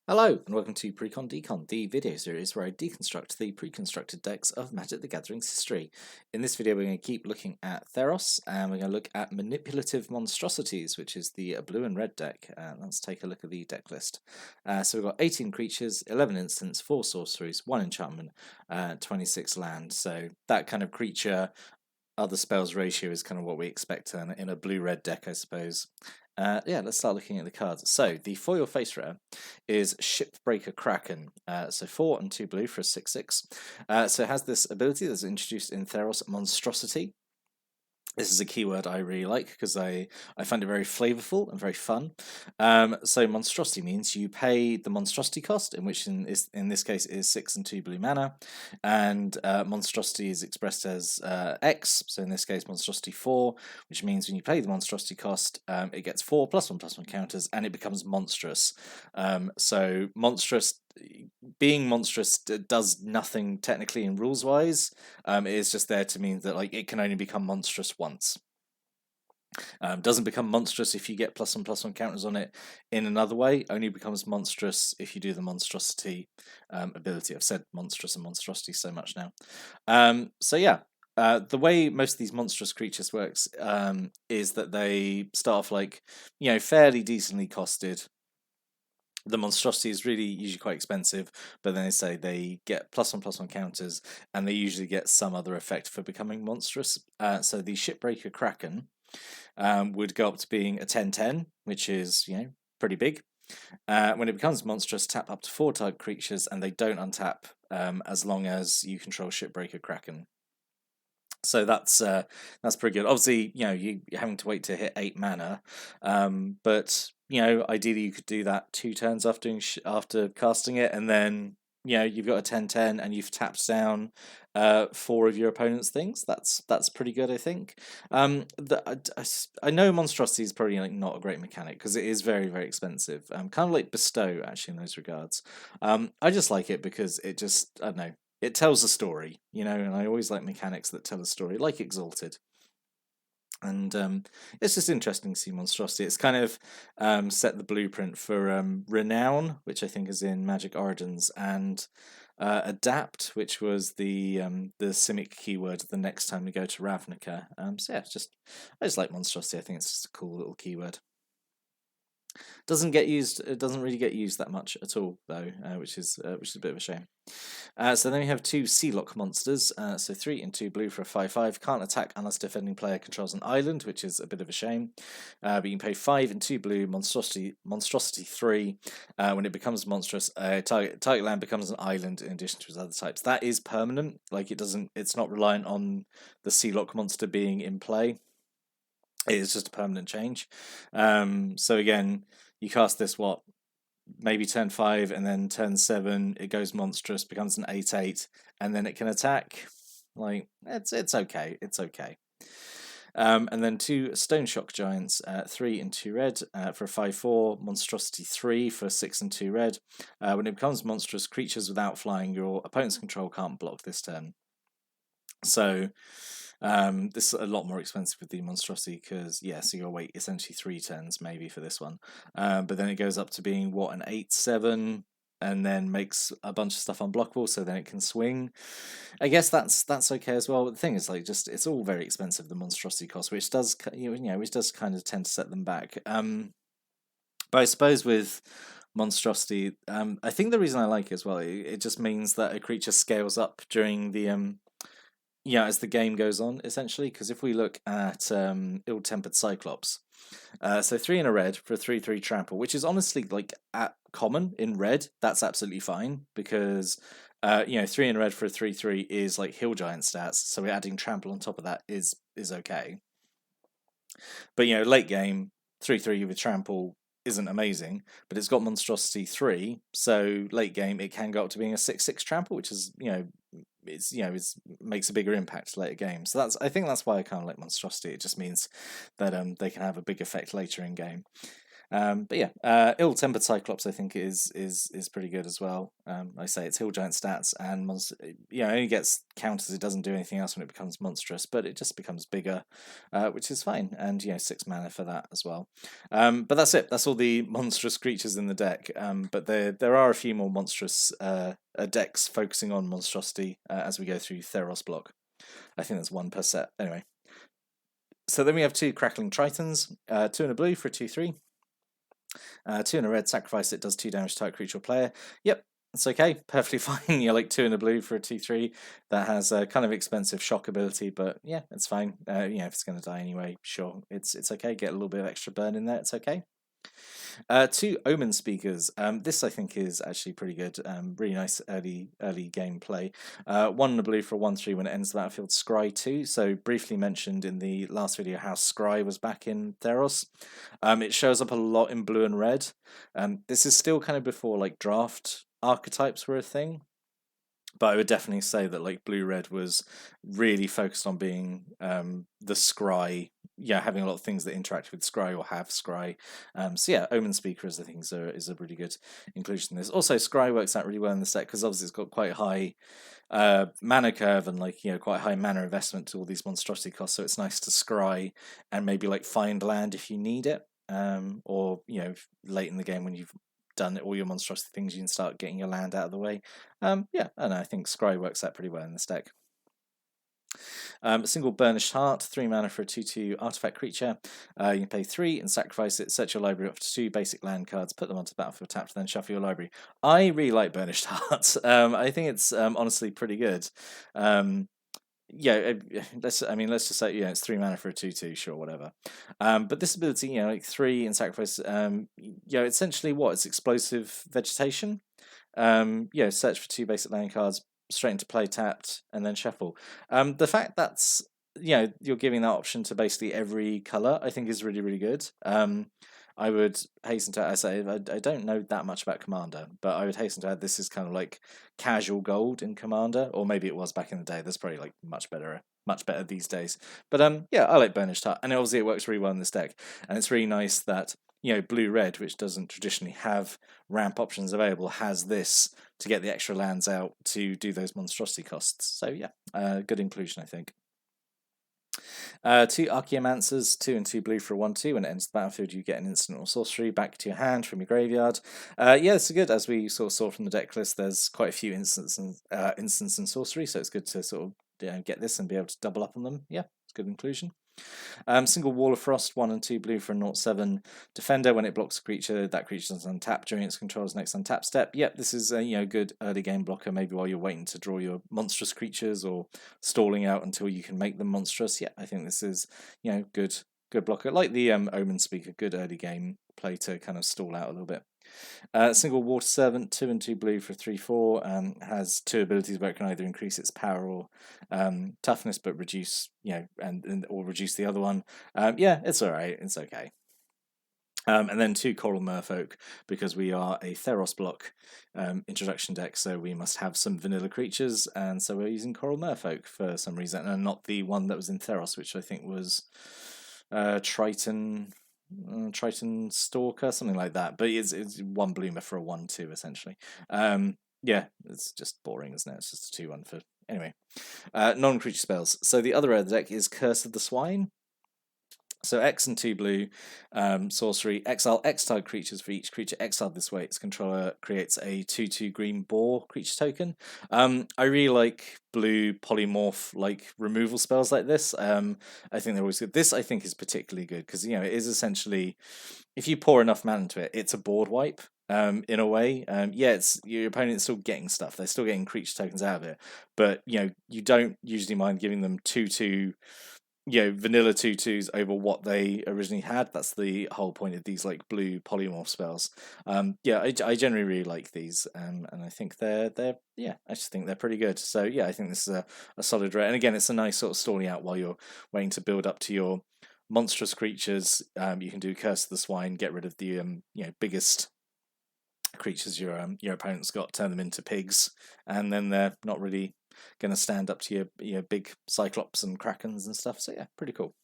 Hello, and welcome to Precon Decon, the video series where I deconstruct the pre-constructed decks of Magic the Gathering's history. In this video, we're going to keep looking at Theros, and we're going to look at Manipulative Monstrosities, which is the blue and red deck. Let's take a look at the deck list. So we've got 18 creatures, 11 instants, 4 sorceries, 1 enchantment, 26 land. So that kind of creature, other spells ratio is kind of what we expect in a blue-red deck, I suppose. Yeah, let's start looking at the cards. So the foil face rare is Shipbreaker Kraken. So 4 and 2 blue for a 6/6. So it has this ability that's introduced in Theros, Monstrosity. This is a keyword I really like because I find it very flavorful and very fun. So monstrosity means you pay the monstrosity cost, in this case is 6 and 2 blue mana, and monstrosity is expressed as X. So in this case, monstrosity 4, which means when you pay the monstrosity cost, it gets 4 +1/+1 counters, and it becomes monstrous. So monstrous. Being monstrous does nothing technically and rules wise. It is just there to mean that it can only become monstrous once. Doesn't become monstrous if you get +1/+1 counters on it in another way. Only becomes monstrous if you do the monstrosity ability. I've said monstrous and monstrosity so much now. So yeah. The way most of these monstrous creatures works is that they start off fairly decently costed. The monstrosity is really usually quite expensive, but then they say they get +1/+1 counters, and they usually get some other effect for becoming monstrous. So the Shipbreaker Kraken would go up to being a 10/10, which is pretty big. When it becomes monstrous, tap up to 4 target creatures, and they don't untap as long as you control Shipbreaker Kraken. So that's pretty good. Obviously, you're having to wait to hit 8 mana, but ideally you could do that 2 turns after casting it, and then you've got a 10/10 and you've tapped down 4 of your opponent's things. That's pretty good, I think. I know monstrosity is probably not a great mechanic because it is very, very expensive. Kind of like bestow actually in those regards. I just like it because it just, I don't know. It tells a story, and I always like mechanics that tell a story, like Exalted. And it's just interesting to see Monstrosity. It's kind of set the blueprint for Renown, which I think is in Magic Origins, and Adapt, which was the Simic keyword the next time we go to Ravnica. So yeah, I just like Monstrosity. I think it's just a cool little keyword. Doesn't get used. It doesn't really get used that much at all, though, which is a bit of a shame. So then we have 2 Sealock monsters. So 3 and 2 blue for a 5/5. Can't attack unless defending player controls an island, which is a bit of a shame. But you can pay 5 and 2 blue. Monstrosity 3. When it becomes monstrous, target land becomes an island in addition to its other types. That is permanent. It's not reliant on the Sealock monster being in play. It is just a permanent change. So again, you cast this maybe turn 5, and then turn 7 it goes monstrous, becomes an 8/8, and then it can attack. It's okay. It's okay. And then 2 Stone Shock Giants, 3 and 2 red for a 5/4. Monstrosity 3 for 6 and 2 red. When it becomes monstrous, creatures without flying your opponent's control can't block this turn. So this is a lot more expensive with the monstrosity because so you gotta wait essentially 3 turns maybe for this one, but then it goes up to being an 8/7, and then makes a bunch of stuff unblockable, so then it can swing. I guess that's okay as well. But the thing is, it's all very expensive, the monstrosity cost, which does kind of tend to set them back. But I suppose with monstrosity, I think the reason I like it as well, it just means that a creature scales up during the as the game goes on, essentially, because if we look at Ill-Tempered Cyclops, so 3 in a red for a 3/3 trample, which is honestly at common in red, that's absolutely fine because 3 in a red for a 3/3 is Hill Giant stats, so we're adding trample on top of that is okay. But late game 3/3 with trample isn't amazing, but it's got monstrosity 3, so late game it can go up to being a 6/6 trample, which is it makes a bigger impact later game. So I think that's why I kind of like monstrosity. It just means that they can have a big effect later in game. But yeah, ill-tempered Cyclops I think is pretty good as well. Like I say it's Hill Giant stats and it only gets counters. It doesn't do anything else when it becomes monstrous, but it just becomes bigger, which is fine. And 6 mana for that as well. But that's it. That's all the monstrous creatures in the deck. But there are a few more monstrous decks focusing on monstrosity as we go through Theros block. I think there's one per set. Anyway. So then we have 2 Crackling Tritons, 2 in a blue for a 2/3. 2 in a red, sacrifice it, does 2 damage to target creature or player. Yep, that's okay, perfectly fine. You're like 2 in a blue for a 2/3 that has a kind of expensive shock ability, but yeah, it's fine. If it's going to die anyway, sure, it's okay. Get a little bit of extra burn in there, it's okay. 2 Omen Speakers. This I think is actually pretty good. Really nice early game play. 1 in a blue for a 1/3 when it ends the battlefield. Scry 2. So briefly mentioned in the last video how Scry was back in Theros. It shows up a lot in blue and red. This is still kind of before like draft archetypes were a thing. But I would definitely say that like blue-red was really focused on being the scry, having a lot of things that interact with scry or have scry. So yeah, Omen Speaker is I think is a really good inclusion in this. Also, scry works out really well in this deck because obviously it's got quite high mana curve and like quite high mana investment to all these monstrosity costs. So it's nice to scry and maybe like find land if you need it, or late in the game when you've done all your monstrosity things, you can start getting your land out of the way. Yeah, and I think Scry works out pretty well in this deck. A single Burnished Heart, 3 mana for a 2/2 artifact creature. You can pay 3 and sacrifice it, search your library up to 2 basic land cards, put them onto the battlefield tapped, then shuffle your library. I really like Burnished Heart. I think it's honestly pretty good. Let's just say it's 3 mana for a 2/2, sure, whatever. But this ability, like 3 and sacrifice, essentially it's explosive vegetation. Search for 2 basic land cards, straight into play tapped, and then shuffle. The fact that's you're giving that option to basically every color, I think is really, really good. I would hasten to add, I don't know that much about Commander, but I would hasten to add this is kind of like casual gold in Commander, or maybe it was back in the day. There's probably like much better these days. But I like Burnished Heart, and obviously it works really well in this deck, and it's really nice that blue-red, which doesn't traditionally have ramp options available, has this to get the extra lands out to do those monstrosity costs. So yeah, good inclusion, I think. 2 Archaeomancers, 2 and 2 blue for a 1/2. When it enters the battlefield, you get an instant or sorcery back to your hand from your graveyard. This is good. As we sort of saw from the deck list, there's quite a few instants and sorcery, so it's good to sort of get this and be able to double up on them. Yeah, it's good inclusion. Single Wall of Frost, 1 and 2 blue for a 0/7 defender. When it blocks a creature, that creature is untapped during its control's next untap step. Yep, this is a good early game blocker, maybe while you're waiting to draw your monstrous creatures or stalling out until you can make them monstrous. Yeah, I think this is good blocker. Like the Omen Speaker, good early game play to kind of stall out a little bit. Single Water Servant, 2 and 2 blue for 3/4, has 2 abilities where it can either increase its power or toughness, but reduce, or reduce the other one. It's alright, it's okay. And then 2 Coral Merfolk, because we are a Theros block introduction deck, so we must have some vanilla creatures, and so we're using Coral Merfolk for some reason, and not the one that was in Theros, which I think was Triton Stalker, something like that. But it's 1 bloomer for a 1/2 essentially. It's just boring, isn't it? It's just a 2/1 for anyway. Non-creature spells. So the other end of the deck is Curse of the Swine. So X and 2 blue, sorcery, exile X-type creatures for each creature exiled this way. Its controller creates a 2/2 green boar creature token. I really like blue polymorph like removal spells like this. I think they're always good. This I think is particularly good because it is essentially, if you pour enough mana into it, it's a board wipe. In a way, it's your opponent's still getting stuff. They're still getting creature tokens out of it, but you don't usually mind giving them 2/2. Vanilla 2/2s over what they originally had. That's the whole point of these like blue polymorph spells. I generally really like these, and I think they're I just think they're pretty good. So I think this is a solid rate. And again, it's a nice sort of stalling out while you're waiting to build up to your monstrous creatures. You can do Curse of the Swine, get rid of the biggest creatures your opponent's got, turn them into pigs, and then they're not really going to stand up to your big Cyclops and Krakens and stuff. So pretty cool.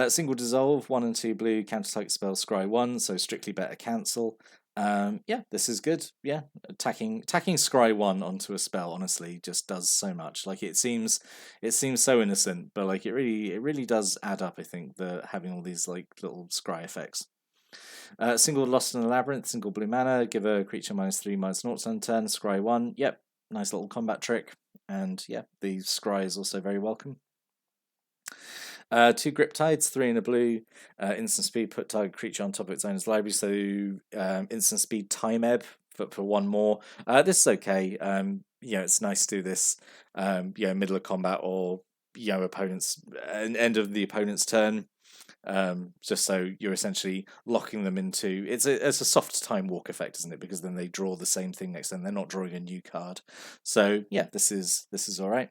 Single dissolve, 1 and 2 blue, counter-type spell, scry 1, so strictly better cancel. Yeah, this is good. Yeah, attacking scry 1 onto a spell honestly just does so much. Like it seems so innocent, but like it really does add up, I think, the having all these like little scry effects. Single Lost in a Labyrinth, single blue mana, give a creature -3/-0 on turn, scry 1. Yep, nice little combat trick. And yeah, the scry is also very welcome. 2 Griptides, 3 in a blue, instant speed, put target creature on top of its owner's library, so instant speed time ebb for 1 more. This is okay. It's nice to do this, middle of combat or opponent's end of the opponent's turn. Just so you're essentially locking them into it's a soft time walk effect, isn't it? Because then they draw the same thing next turn. They're not drawing a new card. So yeah, this is all right.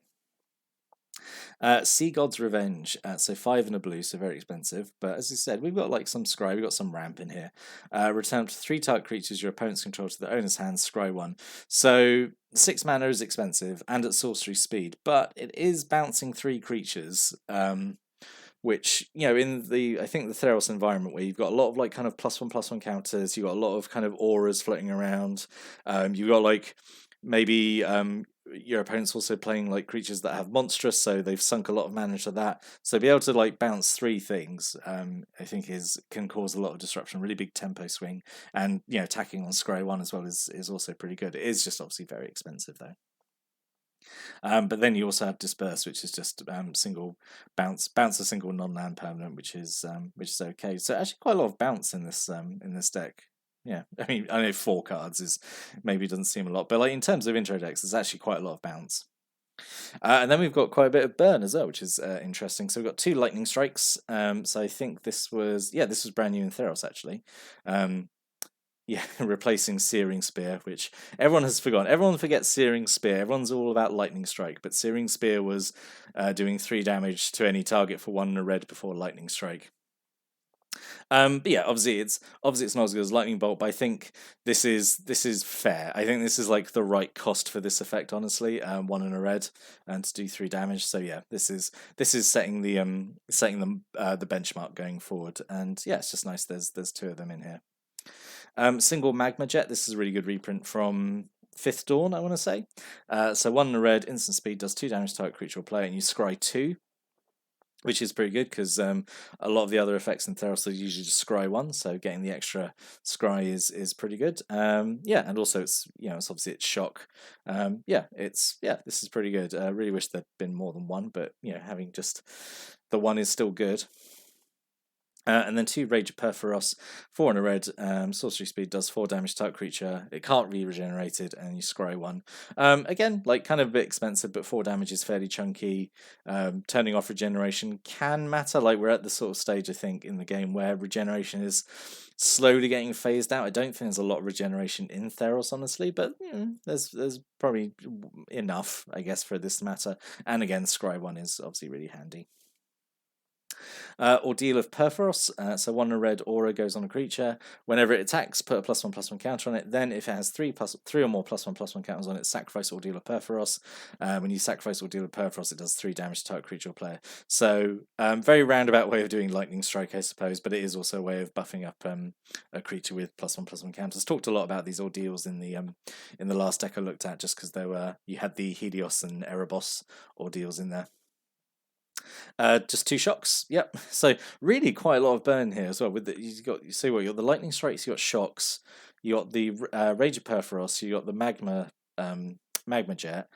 Sea God's Revenge, so 5 in a blue, so very expensive. But as I said, we've got like some scry, we've got some ramp in here. Return up to 3 target creatures your opponents control to their owner's hand, scry 1. So 6 mana is expensive and at sorcery speed, but it is bouncing 3 creatures. Which, in the I think the Theros environment where you've got a lot of like kind of +1/+1 counters, you've got a lot of kind of auras floating around. You've got like maybe your opponent's also playing like creatures that have monstrous, so they've sunk a lot of mana to that. So be able to like bounce 3 things, I think can cause a lot of disruption, really big tempo swing, and attacking on scry 1 as well is also pretty good. It is just obviously very expensive though. But then you also have Disperse, which is just single bounce a single non-land permanent, which is okay. So actually quite a lot of bounce in this deck. Yeah, I mean I know 4 cards is maybe doesn't seem a lot, but like in terms of intro decks, there's actually quite a lot of bounce. And then we've got quite a bit of burn as well, which is interesting. So we've got 2 lightning strikes. So I think this was brand new in Theros actually. Yeah, replacing Searing Spear, which everyone has forgotten. Everyone forgets Searing Spear. Everyone's all about Lightning Strike, but Searing Spear was doing 3 damage to any target for 1 in a red before Lightning Strike. But yeah, obviously it's not as good as Lightning Bolt, but I think this is fair. I think this is like the right cost for this effect, honestly. 1 in a red and to do 3 damage. So yeah, this is setting the benchmark going forward. And yeah, it's just nice. There's 2 of them in here. Single Magma Jet. This is a really good reprint from Fifth Dawn, I want to say. So 1 in a red, instant speed, does 2 damage to target creature or player, and you scry 2, which is pretty good because a lot of the other effects in Theros are usually just scry 1, so getting the extra scry is pretty good. Yeah, and also it's obviously it's shock. This is pretty good. I really wish there'd been more than 1, but having just the 1 is still good. And then 2 Rage of Perforos, 4 in a red, sorcery speed, does 4 damage to target creature. It can't be regenerated, and you scry 1. Again, like kind of a bit expensive, but 4 damage is fairly chunky. Turning off regeneration can matter. Like we're at the sort of stage, I think, in the game where regeneration is slowly getting phased out. I don't think there's a lot of regeneration in Theros, honestly, but there's probably enough, I guess, for this to matter. And again, scry 1 is obviously really handy. Ordeal of Perforos, so 1 in a red aura goes on a creature. Whenever it attacks, put a +1/+1 counter on it. Then, if it has 3 or more +1/+1 counters on it, sacrifice Ordeal of Perforos. When you sacrifice Ordeal of Perforos, it does 3 damage to target creature or player. So, very roundabout way of doing Lightning Strike, I suppose, but it is also a way of buffing up a creature with +1/+1 counters. Talked a lot about these ordeals in the last deck I looked at, just because you had the Helios and Erebos ordeals in there. Just 2 shocks. Yep. So really quite a lot of burn here as well. With you got the lightning strikes, you got shocks, you got the Rage of Perforos, you got the magma jet,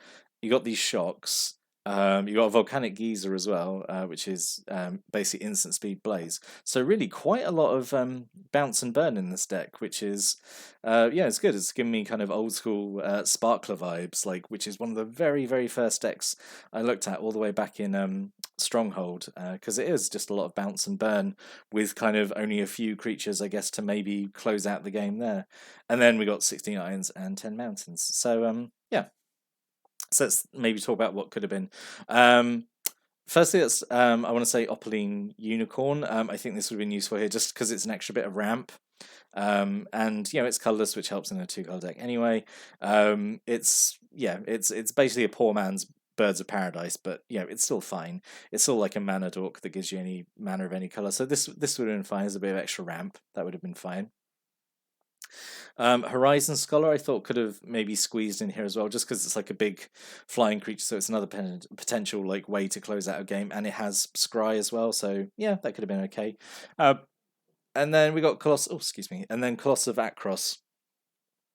you got these shocks. You got a volcanic geyser as well, which is basically instant speed blaze. So really quite a lot of bounce and burn in this deck, which is it's good. It's giving me kind of old school Sparkler vibes, which is one of the very, very first decks I looked at all the way back in Stronghold, because it is just a lot of bounce and burn with kind of only a few creatures, I guess, to maybe close out the game there. And then we got 16 Irons and 10 Mountains. So yeah. So let's maybe talk about what could have been. Firstly, I want to say Opaline Unicorn. I think this would have been useful here just because it's an extra bit of ramp. And it's colorless, which helps in a 2-color deck anyway. It's basically a poor man's Birds of Paradise, but it's still fine. It's still like a mana dork that gives you any mana of any color. So this would have been fine as a bit of extra ramp. That would have been fine. Horizon Scholar, I thought could have maybe squeezed in here as well, just because it's like a big flying creature, so it's another potential like way to close out a game, and it has Scry as well, so yeah, that could have been okay. And then we got Colossus. Oh, excuse me. And then Colossus of Akros.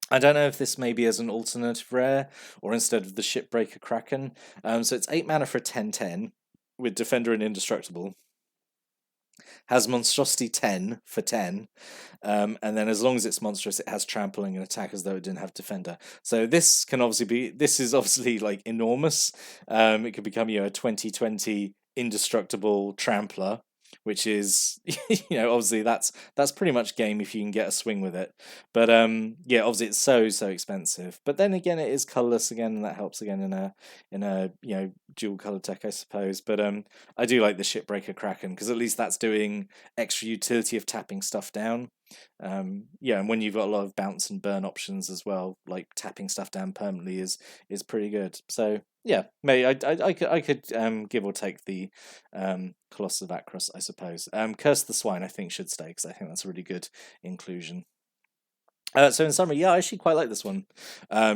I don't know if this maybe as an alternative rare or instead of the Shipbreaker Kraken. So it's 8 mana for a 10/10 with Defender and Indestructible. Has Monstrosity 10 for 10, and then as long as it's monstrous, it has Trampling and Attack as though it didn't have Defender. So this can obviously be, this is obviously like enormous. It could become a 2020 Indestructible Trampler, which is obviously that's pretty much game if you can get a swing with it. But yeah, obviously it's so expensive. But then again, it is colorless again, and that helps again in a dual color deck, I suppose. But I do like the Shipbreaker Kraken because at least that's doing extra utility of tapping stuff down. Yeah, and when you've got a lot of bounce and burn options as well, like tapping stuff down permanently is pretty good. So yeah, maybe I could give or take the Colossus of Akros, I suppose. Curse of the Swine, I think, should stay because I think that's a really good inclusion. So in summary, yeah, I actually quite like this one,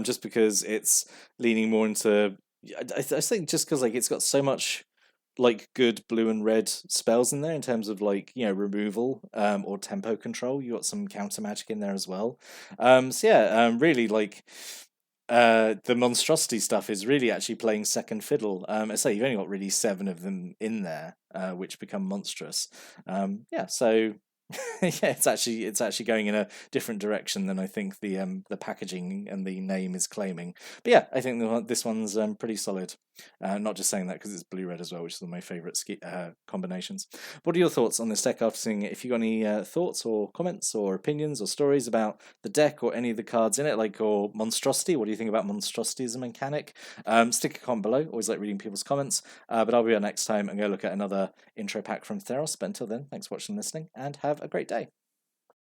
just because it's leaning more into. I think just because like it's got so much like good blue and red spells in there in terms of like removal or tempo control. You got some counter magic in there as well. So yeah, really like the monstrosity stuff is really actually playing second fiddle. I say you've only got really 7 of them in there, which become monstrous. Yeah, so yeah, it's actually going in a different direction than I think the packaging and the name is claiming. But yeah, I think this one's pretty solid. Not just saying that because it's blue red as well, which is one of my favourite combinations. What are your thoughts on this deck after seeing it? If you got any thoughts or comments or opinions or stories about the deck or any of the cards in it, like or monstrosity, what do you think about monstrosity as a mechanic? Stick a comment below. Always like reading people's comments. But I'll be here next time and go look at another intro pack from Theros. But until then, thanks for watching and listening, and have a great day.